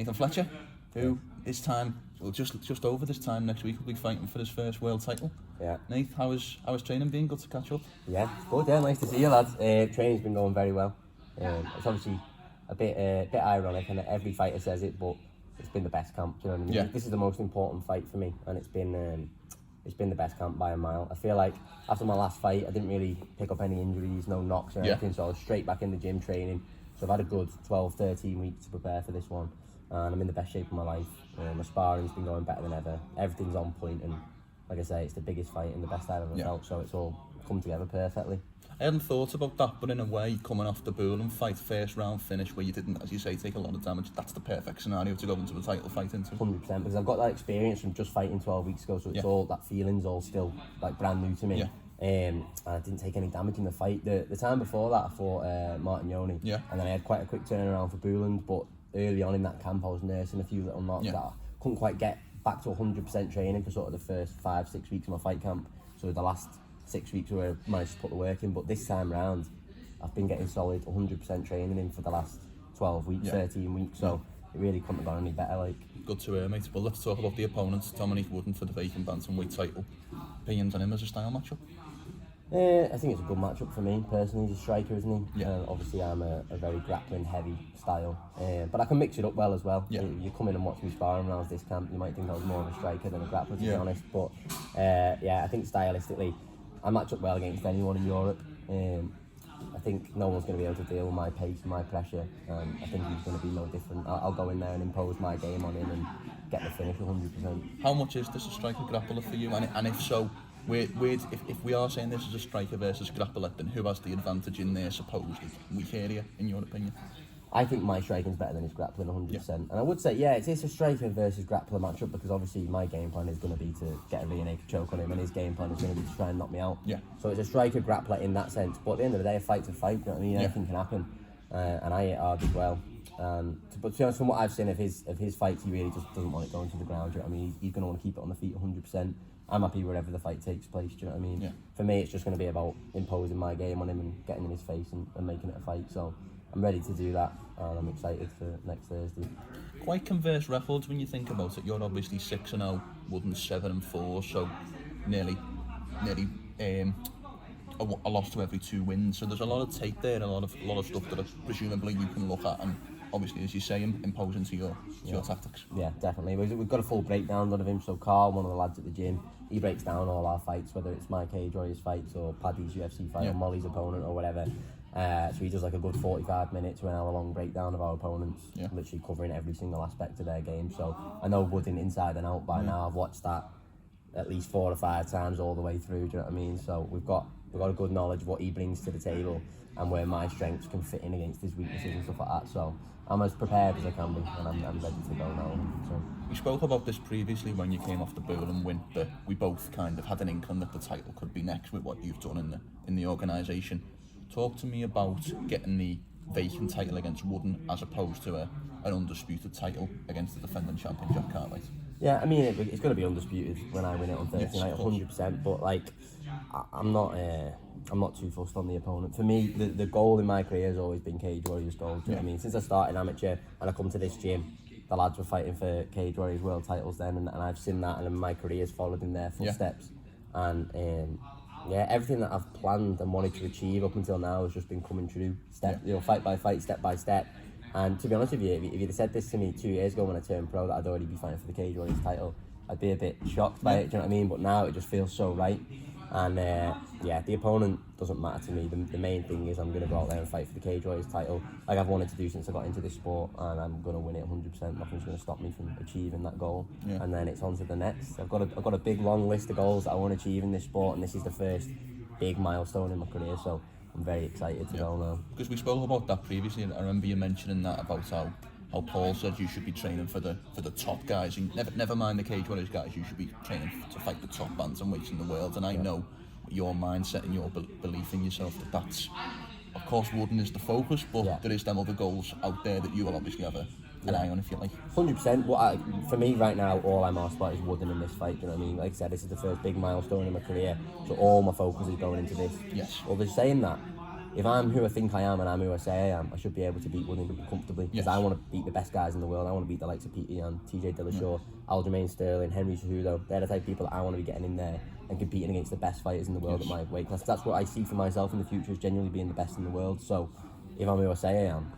Nathan Fletcher, who this time, well, just over this time next week, will be fighting for his first world title. Yeah. Nate, how is training been? Good to catch up. Yeah, it's good. Yeah, nice to see you, lads. Training's been going very well. It's obviously a bit ironic, and every fighter says it, but it's been the best camp. Do you know what I mean? Yeah. This is the most important fight for me, and it's been the best camp by a mile. I feel like after my last fight, I didn't really pick up any injuries, no knocks or anything, so I was straight back in the gym training. So I've had a good 12, 13 weeks to prepare for this one, and I'm in the best shape of my life. My sparring's been going better than ever. Everything's on point, and like I say, it's the biggest fight and the best I've ever felt, so it's all come together perfectly. I hadn't thought about that, but in a way, coming off the Boolen fight, first round finish where you didn't, as you say, take a lot of damage, that's the perfect scenario to go into a title fight into. 100%, because I've got that experience from just fighting 12 weeks ago, so it's all, that feeling's all still like brand new to me. And I didn't take any damage in the fight. The time before that, I fought Martin Yoni, and then I had quite a quick turnaround for Booland, but early on in that camp, I was nursing a few little knocks that I couldn't quite get back to 100% training for sort of the first 5-6 weeks of my fight camp. So the last 6 weeks where I managed to put the work in, but this time round, I've been getting solid 100% training in for the last 12 weeks, 13 weeks, so it really couldn't have gone any better. Like, good to hear, mate. Well, let's talk about the opponent, Dominique Wooding, for the vacant bantamweight title. Opinions on him as a style matchup? I think it's a good matchup for me personally. He's a striker, isn't he? Yeah. Obviously, I'm a very grappling heavy style, but I can mix it up well as well. Yeah. You come in and watch me sparring rounds this camp, you might think I was more of a striker than a grappler, to be honest. But I think stylistically, I match up well against anyone in Europe. I think no one's going to be able to deal with my pace and my pressure. I think he's going to be no different. I'll go in there and impose my game on him and get the finish 100%. How much is this a striker grappler for you? And if so, if we are saying this is a striker versus grappler, then who has the advantage in there, supposedly? Weak area, in your opinion? I think my striking's better than his grappling 100%. And I would say, it's a striker versus grappler matchup, because obviously my game plan is going to be to get a rear naked choke on him, and his game plan is going to be to try and knock me out. So it's a striker grappler in that sense. But at the end of the day, a fight's a fight, you know what I mean? Anything can happen. And I hit hard as well. But to be honest, from what I've seen of his fights, he really just doesn't want it going to the ground. Do you know what I mean? He's going to want to keep it on the feet 100%. I'm happy wherever the fight takes place, do you know what I mean? For me, it's just going to be about imposing my game on him and getting in his face and making it a fight. So I'm ready to do that, and I'm excited for next Thursday. Quite converse records when you think about it. You're obviously 6-0, Wooden 7-4, so nearly a loss to every 2 wins. So there's a lot of tape there, a lot of stuff that presumably you can look at and obviously, as you say, imposing to your tactics. Yeah, definitely. We've got a full breakdown of him. So Carl, one of the lads at the gym, he breaks down all our fights, whether it's my Cage Warriors fights or Paddy's UFC fight or Molly's opponent or whatever. So he does like a good 45 minute to an hour long breakdown of our opponents, literally covering every single aspect of their game. So I know Wooding inside and out by now. I've watched that at least 4 or 5 times all the way through, do you know what I mean? So we've got a good knowledge of what he brings to the table and where my strengths can fit in against his weaknesses and stuff like that. So I'm as prepared as I can be, and I'm ready to go now. So we spoke about this previously when you came off the Boolen win, that we both kind of had an inkling that the title could be next with what you've done in the organisation. Talk to me about getting the vacant title against Wooden as opposed to an undisputed title against the defending champion Jack Cartwright. Yeah, I mean, it's going to be undisputed when I win it on Thursday night, 100%. But like, I'm not too fussed on the opponent. For me, the goal in my career has always been Cage Warriors gold. Do you know what I mean? Since I started amateur and I come to this gym, the lads were fighting for Cage Warriors world titles then, and I've seen that, and my career's followed in their footsteps. And everything that I've planned and wanted to achieve up until now has just been coming true, fight by fight, step by step. And to be honest with you, if you'd have said this to me 2 years ago when I turned pro, that I'd already be fighting for the Cage Warriors title, I'd be a bit shocked by it, do you know what I mean? But now it just feels so right. And the opponent doesn't matter to me. The main thing is I'm going to go out there and fight for the Cage Warriors title, like I've wanted to do since I got into this sport, and I'm going to win it 100%. Nothing's going to stop me from achieving that goal. And then it's on to the next. I've got a big long list of goals that I want to achieve in this sport, and this is the first big milestone in my career. So I'm very excited to go now. Because we spoke about that previously, and I remember you mentioning that about how Paul said you should be training for the top guys, and never mind the Cage Warriors guys, you should be training to fight the top bantamweights in the world. And I know your mindset and your belief in yourself that's, of course, Wooden is the focus, but there is them other goals out there that you will obviously have an eye on, if you like. 100%. For me right now, all I'm asked about is Wooden in this fight, you know what I mean? Like I said, this is the first big milestone in my career, so all my focus is going into this. Yes. Well, they're saying that, if I'm who I think I am and I'm who I say I am, I should be able to beat Wooding comfortably, because I want to beat the best guys in the world. I want to beat the likes of Pete Ian, TJ Dillashaw, Aljamain Sterling, Henry Cejudo. They're the type of people that I want to be getting in there and competing against the best fighters in the world at my weight class. That's what I see for myself in the future, is genuinely being the best in the world. So if I'm who I say I am,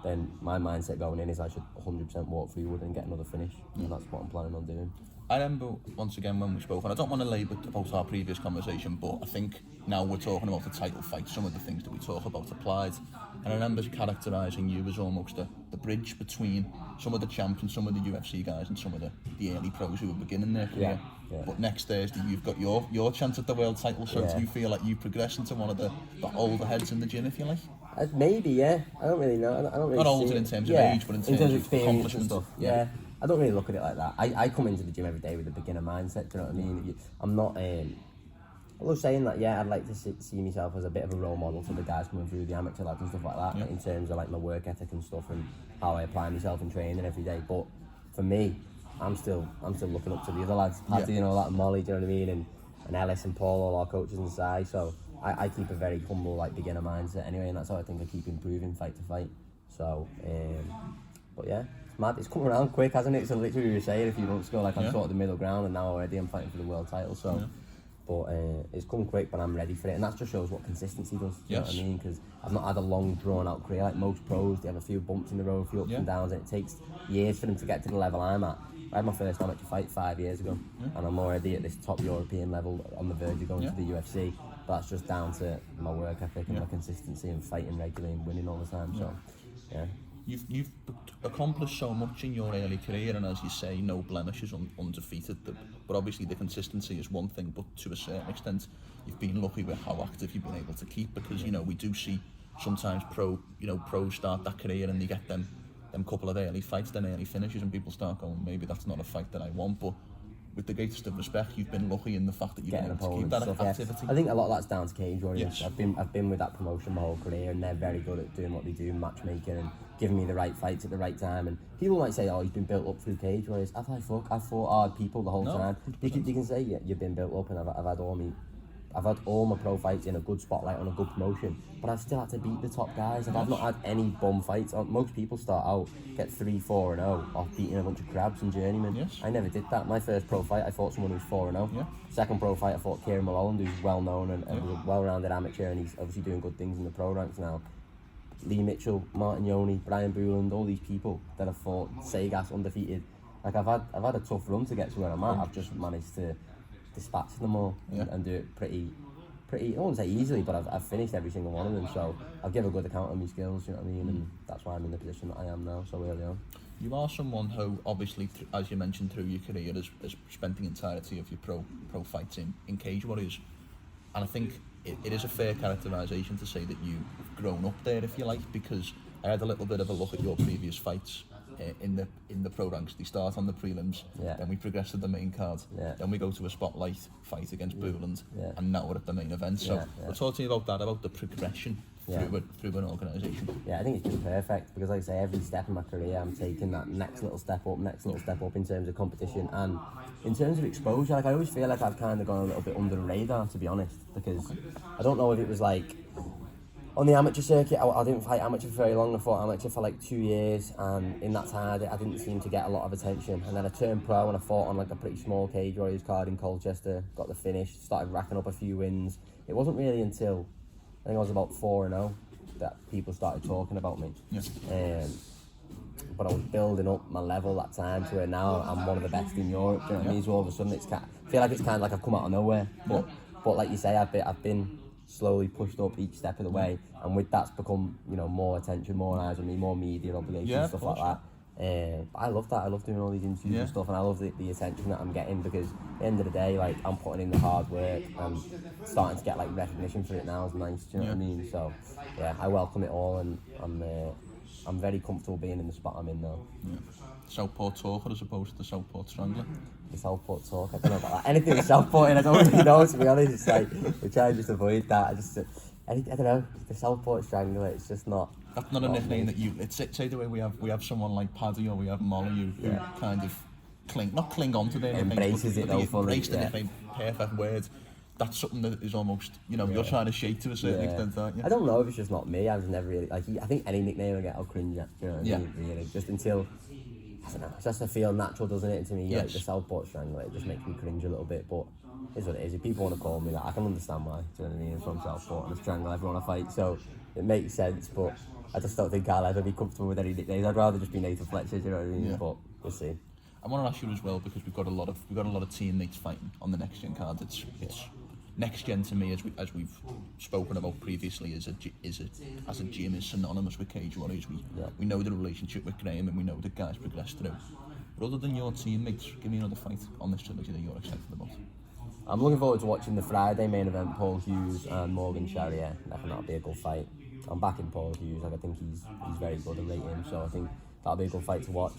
then my mindset going in is I should 100% walk through Wood and get another finish, and that's what I'm planning on doing. I remember once again when we spoke, and I don't want to labour about our previous conversation, but I think now we're talking about the title fight, some of the things that we talk about applied. And I remember characterising you as almost the bridge between some of the champions, some of the UFC guys, and some of the early pros who were beginning their career. Yeah. But next Thursday you've got your chance at the world title, so do you feel like you progress into one of the older heads in the gym, if you like? Maybe, yeah. I don't really know. I don't really Not older in terms of age, but in terms of experience and stuff. Yeah. I don't really look at it like that. I come into the gym every day with a beginner mindset, do you know what I mean? I'm not... I love saying that, I'd like to see myself as a bit of a role model to the guys coming through, the amateur lads and stuff like that, in terms of like my work ethic and stuff and how I apply myself in training every day. But for me, I'm still looking up to the other lads, Paddy and all that, and Molly, do you know what I mean? And Ellis and Paul, all our coaches inside. So I keep a very humble, like, beginner mindset anyway, and that's how I think I keep improving fight to fight. So, but yeah, it's mad. It's come around quick, hasn't it? So literally, we were saying a few months ago, like, I'm sort of the middle ground, and now already I'm fighting for the world title. So, but it's come quick, but I'm ready for it, and that just shows what consistency does. You know what I mean? Because I've not had a long, drawn-out career like most pros. They have a few bumps in the road, a few ups and downs, and it takes years for them to get to the level I'm at. I had my first amateur fight 5 years ago, and I'm already at this top European level on the verge of going to the UFC. But that's just down to my work ethic and my consistency and fighting regularly and winning all the time. So, You've accomplished so much in your early career, and as you say, no blemishes, undefeated. But obviously the consistency is one thing, but to a certain extent, you've been lucky with how active you've been able to keep, because we do see sometimes pros start that career and they get them couple of early fights, then early finishes, and people start going, maybe that's not a fight that I want. But with the greatest of respect, you've been lucky in the fact that you've been able to keep that activity. I think a lot of that's down to Cage Warriors. I've been with that promotion my whole career, and they're very good at doing what they do, matchmaking and giving me the right fights at the right time. And people might say, "Oh, he's been built up through Cage Warriors." I've fought hard people the whole time. You can say, "Yeah, you've been built up," and I've had all my pro fights in a good spotlight on a good promotion, but I've still had to beat the top guys. Like, I've not had any bum fights. Most people start out, get 3-4-0 off beating a bunch of crabs and journeymen. I never did that. My first pro fight, I fought someone who was 4-0. Second pro fight, I fought Kieran Mulholland, who's well known and was a well-rounded amateur, and he's obviously doing good things in the pro ranks now. Lee Mitchell, Martin Yoni, Brian Booland, all these people that have fought Sagas undefeated. Like, I've had a tough run to get to where I'm at. I've just managed to dispatch them all and do it pretty, I won't say easily, but I've finished every single one of them, so I'll give a good account of my skills, you know what I mean, and that's why I'm in the position that I am now, so early on. You are someone who, obviously, as you mentioned, through your career, has spent the entirety of your pro fights in Cage Warriors, and I think it is a fair characterisation to say that you've grown up there, if you like, because I had a little bit of a look at your previous fights in the pro ranks. They start on the prelims, then we progress to the main card, then we go to a spotlight fight against Booland, and now we're at the main event. So we're talking about that, about the progression through an organisation. I think it's been perfect, because like I say, every step in my career I'm taking that next little step up in terms of competition and in terms of exposure. Like, I always feel like I've kind of gone a little bit under the radar, to be honest, because I don't know if it was like on the amateur circuit, I didn't fight amateur for very long. I fought amateur for like 2 years, and in that time I didn't seem to get a lot of attention. And then I turned pro and I fought on like a pretty small Cage Warriors card in Colchester, got the finish, started racking up a few wins. It wasn't really until I think I was about 4-0 that people started talking about me. But I was building up my level that time to where now I'm one of the best in Europe. Do you know what I mean? So all of a sudden I feel like it's kind of like I've come out of nowhere. But like you say, I've been slowly pushed up each step of the way, and with that's become more attention, more eyes on me, more media obligations, stuff like that. But I love that. I love doing all these interviews and stuff, and I love the attention that I'm getting, because at the end of the day, like, I'm putting in the hard work and starting to get like recognition for it now is nice. Do you know what I mean? So I welcome it all, and I'm very comfortable being in the spot I'm in now. Southpaw talker as opposed to Southpaw strangler. The Southpaw talk, I don't know about that. Anything with Southpaw in, I don't really know, to be honest. It's like, we try and just avoid that. I don't know, the Southpaw strangler, it's just not. That's not a nickname that you. It's say the way we have someone like Paddy, or we have Molly who kind of cling on to their nickname, embraces it though fully. Embrace the nickname, perfect word. that's something that is almost, you know, you're trying to shape to a certain extent, aren't you? I don't know if it's just not me. I was never really like. I think any nickname I get, I'll cringe at. You know what I mean? Really, just until. I don't know. It's just to feel natural, doesn't it? To me, like the Southport Strangler, it just makes me cringe a little bit. But it's what it is. If people want to call me that, I can understand why. Do you know what I mean? I'm from Southport and I strangle everyone I fight, so it makes sense. But I just don't think I'll ever be comfortable with any nicknames. I'd rather just be Nathan Fletcher. Do you know what I mean? But we'll see. I want to ask you as well, because we've got a lot of teammates fighting on the next gen card. It's next gen to me, as we've spoken about previously, as a gym is synonymous with Cage Warriors. We know the relationship with Graham, and we know the guys progress through. But other than your teammates, give me another fight on this trilogy that you're excited about. I'm looking forward to watching the Friday main event, Paul Hughes and Morgan Charrier. I think that'll be a good fight. I'm backing Paul Hughes. Like, I think he's very good. I rate him, so I think that'll be a good fight to watch.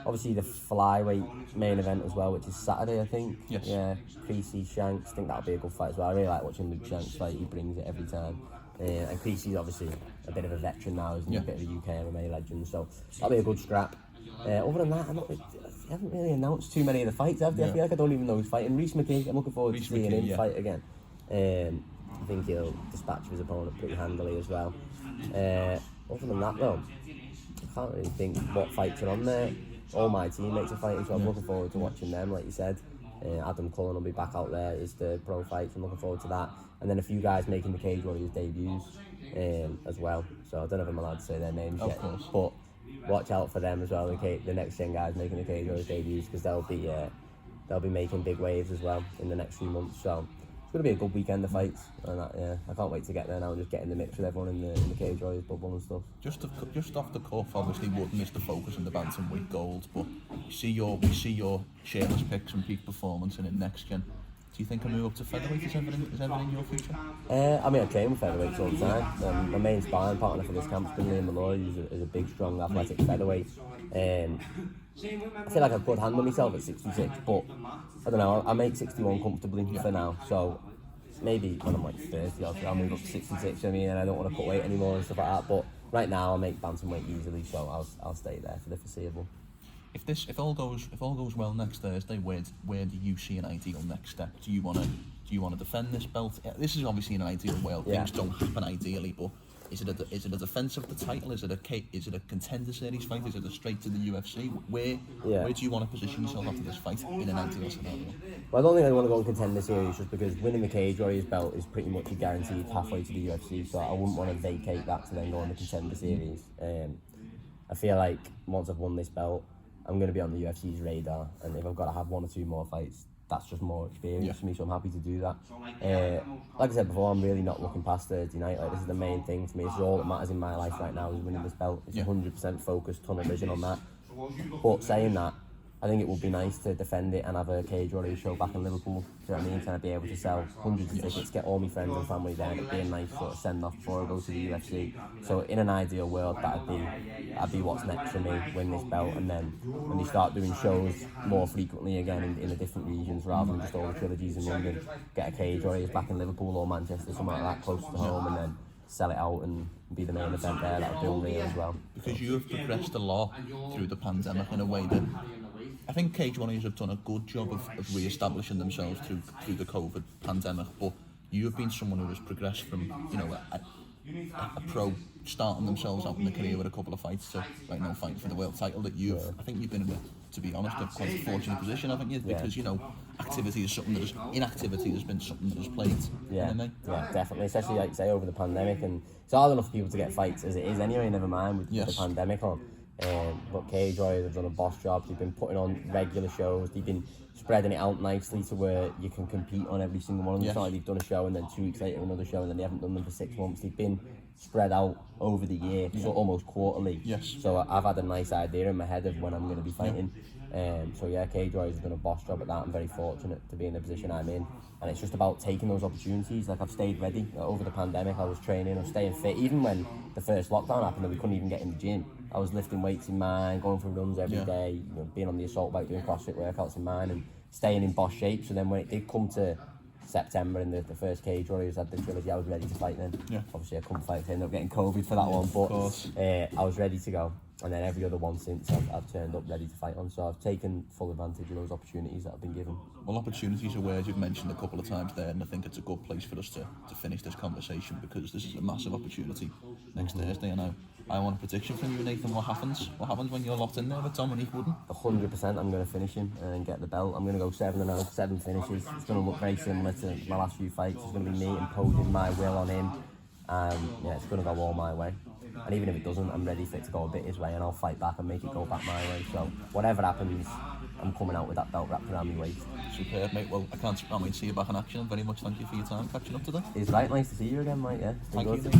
Obviously the flyweight main event as well, which is Saturday, I think. Yes. Yeah, Creasy Shanks. I think that'll be a good fight as well. I really like watching Luke Shanks fight. He brings it every time. And Creasy's obviously a bit of a veteran now, isn't he? A bit of a UK MMA legend, so that'll be a good scrap. Other than that, I haven't really announced too many of the fights, have they? I feel like I don't even know who's fighting. Reece McKee, I'm looking forward to seeing him fight again. I think he'll dispatch his opponent pretty handily as well. Other than that though, I can't really think what fights are on there. All my teammates are fighting, so I'm looking forward to watching them, like you said. Adam Cullen will be back out there, is the pro fights, I'm looking forward to that. And then a few guys making the Cage Warriors debuts as well. So I don't know if I'm allowed to say their names yet, but watch out for them as well, the next gen guys making the Cage Warriors debuts, because they'll be making big waves as well in the next few months. So it's going to be a good weekend of fights, and I can't wait to get there now and just get in the mix with everyone in the Cage Warriors bubble and stuff. Just off the cuff, obviously Wooding is the focus in the bantamweight gold, but we see your shameless picks and peak performance in next gen. Do you think a move up to featherweight is ever in your future? I mean, I train with featherweights all the time. My main sparring partner for this camp's been Liam Malloy, who's a big, strong, athletic featherweight. I feel like I could handle myself at 66, but I don't know, I make 61 comfortably for now. So maybe when I'm like 30, I'll move up to 66. I mean, and I don't want to cut weight anymore and stuff like that. But right now, I make bantamweight easily, so I'll stay there for the foreseeable. If all goes well next Thursday, where do you see an ideal next step? Do you want to defend this belt? This is obviously in an ideal world. Things don't happen ideally, but is it a defense of the title? Is it a contender series fight? Is it a straight to the UFC? Where do you want to position yourself after this fight in an ideal scenario? Well, I don't think I want to go and contend this series, just because winning the Cage Warriors belt is pretty much a guaranteed halfway to the UFC, so I wouldn't want to vacate that to then go on the contender series. I feel like once I've won this belt, I'm going to be on the UFC's radar, and if I've got to have one or two more fights, that's just more experience for me, so I'm happy to do that. Like I said before, I'm really not looking past Thursday night. Like, this is the main thing for me. This is all that matters in my life right now, is winning this belt. It's 100% focused, tunnel vision on that. But saying that, I think it would be nice to defend it and have a Cage Warriors show back in Liverpool. Do you know what I mean? Kind of be able to sell hundreds of tickets, get all my friends and family there, and it'd be a nice sort of send off before I go to the UFC. So in an ideal world, that'd be what's next for me, win this belt, and then when they start doing shows more frequently again in the different regions rather than just all the trilogies in London, get a Cage Warriors back in Liverpool or Manchester, something like that, close to home, and then sell it out and be the main event there. That would build me as well. Because you have progressed a lot through the pandemic in a way that I think Cage Warriors have done a good job of re-establishing themselves through the COVID pandemic, but you have been someone who has progressed from, you know, a pro starting themselves out in the career with a couple of fights to right now fighting for the world title. That I think you've been in to be honest, a quite fortunate position, haven't you? Because, you know, inactivity has been something that has plagued MMA. Yeah, definitely, especially like say over the pandemic, and it's hard enough for people to get fights as it is anyway, never mind with the pandemic on. But Cage Warriors have done a boss job. They've been putting on regular shows. They've been spreading it out nicely to where you can compete on every single one of them. It's not like they've done a show and then 2 weeks later another show and then they haven't done them for 6 months. They've been spread out over the year, so almost quarterly. So I've had a nice idea in my head of when I'm going to be fighting. So Cage Warriors have done a boss job at that. I'm very fortunate to be in the position I'm in, and it's just about taking those opportunities. Like, I've stayed ready over the pandemic. I was training, I was staying fit. Even when the first lockdown happened and we couldn't even get in the gym, I was lifting weights in mine, going for runs every day, you know, being on the assault bike, doing CrossFit workouts in mine, and staying in boss shape. So then when it did come to September and the first Cage Warriors had the trilogy, I was ready to fight then. Obviously I couldn't fight, I ended up getting COVID for that one, but I was ready to go. and then every other one since I've turned up ready to fight on. So I've taken full advantage of those opportunities that I've been given. Well, opportunities are words you've mentioned a couple of times there, and I think it's a good place for us to finish this conversation, because this is a massive opportunity next Thursday. And I want a prediction from you, Nathan. What happens when you're locked in there with Dominique Wooding? 100%. I'm going to finish him and get the belt. I'm going to go 7-0, 7 finishes. It's going to look very similar to my last few fights. It's going to be me imposing my will on him. Yeah, it's going to go all my way. And even if it doesn't, I'm ready for it to go a bit his way, and I'll fight back and make it go back my way. So whatever happens, I'm coming out with that belt wrapped around my waist. Superb, mate. Well, I can't wait to see you back in action. Very much thank you for your time catching up today. It's right, nice to see you again, mate. Yeah, Thank you.